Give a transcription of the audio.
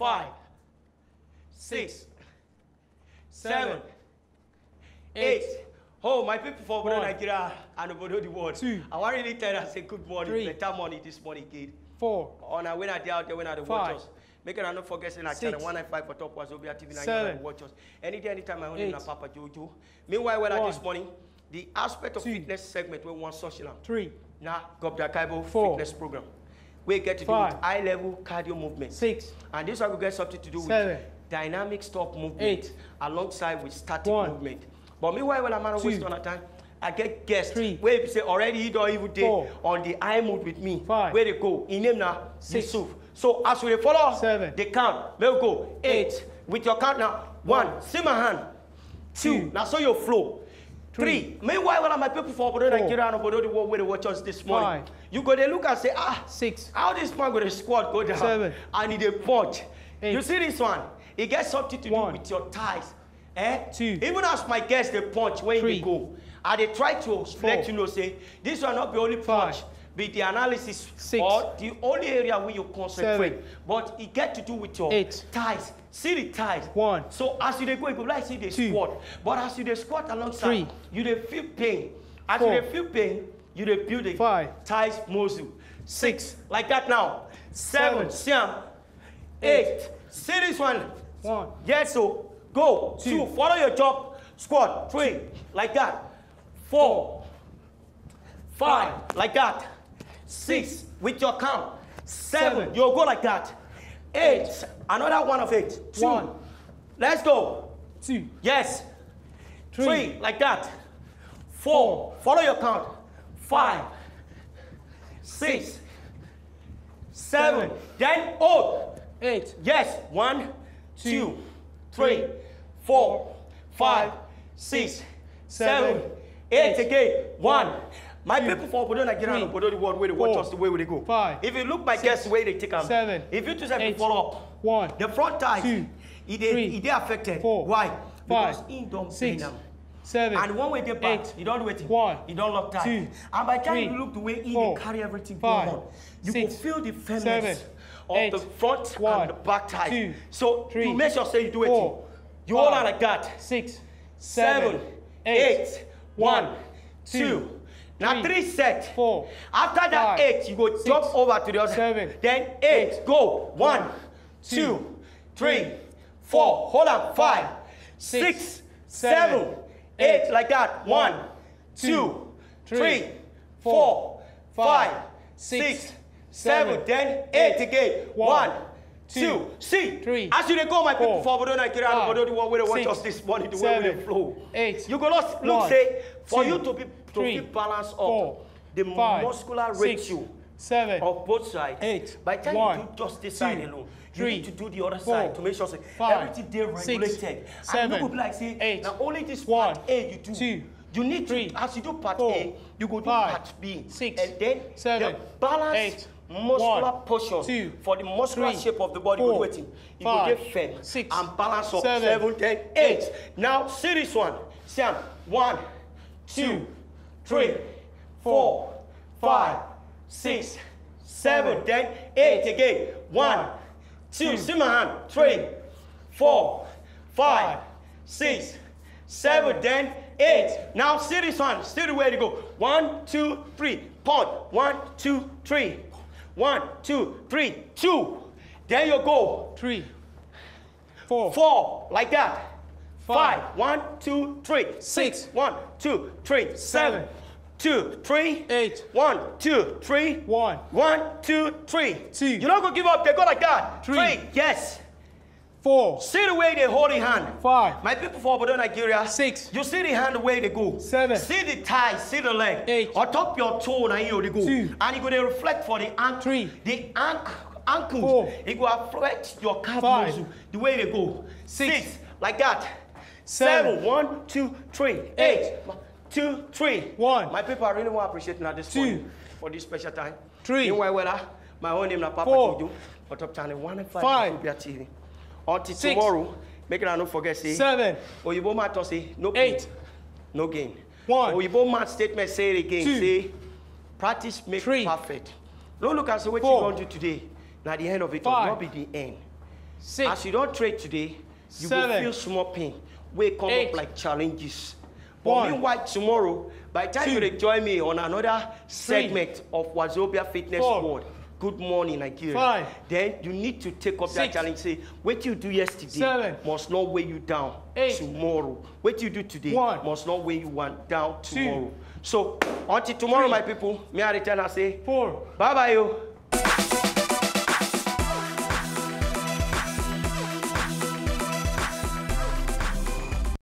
5, 6, 7, 8. Oh, my people for Nigeria and over the world. 2. I want to really tell us a good morning, 3. better morning this morning, kid. 4. On our when I out there, when I watch us. Make it not forget in our channel 195 for top Wazobia TV 9 watch us. Anytime I own in Papa Jojo. Meanwhile, this morning, the aspect of fitness segment we want social. 3. Now, Gobda Kaibo 4. fitness program. We get to do with high level cardio movement. 6. And this one will get something to do 7. with dynamic stop movement 8. alongside with static 1. movement. But meanwhile, when I'm not wasting on time, I get guests. 3. Where you say already you don't even day on the eye move with me. 5. Where they go? In name now 6. Yusuf. So as we follow 7. the count, we'll go 8. With your count now. 1. See my hand. 2. Now so your flow. 3. Meanwhile, when my people for Nigeria and the world where they watch us this morning, 5. you go there look and say, 6. How this man with a squat go down? 7. And he punch. 8. You see this one? It gets something to do with your thighs. 2. Even as my guests they punch when 3. they go, and they try to let you know, say, this will not be only punch, be the analysis 6. or the only area where you concentrate. 7. But it get to do with your 8. thighs. See the thighs. 1. So as you go, you go like see the 2. squat. But as you squat alongside, 3. you dey feel pain. As 4. you feel pain, you dey build the 5. thighs muscle. 6. Like that now. 7. 7. See 8. See this one. 1. Yes, so go. 2. Follow your job. Squat. 3. Like that. 4. 5. Like that. 6. With your count. 7. You'll go like that. 8. Another one of 8. 2. 1. Let's go. 2. Yes. 3. 3. Like that. 4. Follow your count. 5. 6. 7. Then 8. Yes. 1, 2, 3, 4, 5, 6, 7, 8 again. 1. My people for Obodo Nigeria and Obodo the world where they watch us the way they go. 5. If you look my guests the way they take them. 7. If you just have to follow up. 1. The front thighs, 2. they affected. 4. Why? Because 5. in don't 6. them. 7. And one way they back, 8. you don't do it. 1. You don't lock tight. 2. And by the time 3. you look the way in, 4. they carry everything 5. going on. You 6. will feel the firmness 7. of 8. the front 1. and the back thighs. 2. So 3. you make sure say you do it. 4. You hold on like that. 6. 7, 8, 1, 2. Now 3 sets. 4. After that 8, you go jump over to the other. 7. Then 8. Go. 1, 2, 3, 4. Hold on. 5, 6, 7, 8. Like that. 1, 2, 3, 4, 5, 6, 7. Then 8 again. 1, 2. See. 3. As you go, my people for Obodo Nigeria and Obodo the world where they watch 6, us this morning, the way they flow. 8. You go look say for you to be balance up 4, the 5, muscular 6, ratio 7 of both sides. 8. By the time 1, you do just this side alone, you 3, need to do the other 4, side to make sure say 5, everything they regulated. 6, And you 7, go be like say 8, now only this 1, part A you do. 2, You need 3, to, as you do part 4, A, you go do 5, part B. 6, and then 7, the balance 8, muscular 1, portion 2, for the muscular 3, shape of the body 4, go waiting. You 5, go get firm 6, and balance up 7, 7, 10, 8. Now see this one. Sam, 1, 2, 3, 4, 5, 6, 7, then 8 again. 1, 2, see my hand. 3, 4, 5, 6, 7, then 8. Now see this one. See the way to go. 1, 2, 3. Point. 1, 2, 3. 1, 2, 3. 2. There you go. 3, 4, 4. Like that. 5. 5. 1, 2, 3. 6. 1, 2, 3. 7. 2, 3. 8. 1, 2, 3. 1. 1, 2, 3. 2. You're not going to give up. They go like that. 3. Yes. 4. See the way they hold the hand. 5. My people for Obodo Nigeria. 6. You see the hand the way they go. 7. See the thigh, see the leg. 8. On top your toe now you they go. 2. And you go to reflect for the ankle. 3. The ankles. 4. It go affect your calf 5. muscle. The way they go. 6. Like that. 7. 7. 1, 2, 3. 8. 1, 2, 3. 1. My people, I really want to appreciate now this 2. morning for this special time. 3. Meanwhile, my own name is Papa 4. Jojo. For top channel 1 and 5. 5. Wazobia TV. Until 6. tomorrow, make it not forget say. 7. Oyibo man to say no 8. pain, no gain. 1. Oyibo man statement say it again. 2. Say practice make 3. perfect. No look and say what 4. you going to do today. Now the end of it will 5. not be the end. 6. As you don't trade today, you 7. will feel small pain. We come 8. up like challenges. But 1. meanwhile, tomorrow, by the time 2. you join me on another segment of Wazobia Fitness 4. World, Good Morning Nigeria, 5. then you need to take up that 6. challenge. Say, what you do yesterday 7. must not weigh you down 8. tomorrow. What you do today 1. must not weigh you down 2. tomorrow. So, until tomorrow, 3. my people, me I return and say, 4. bye-bye, yo.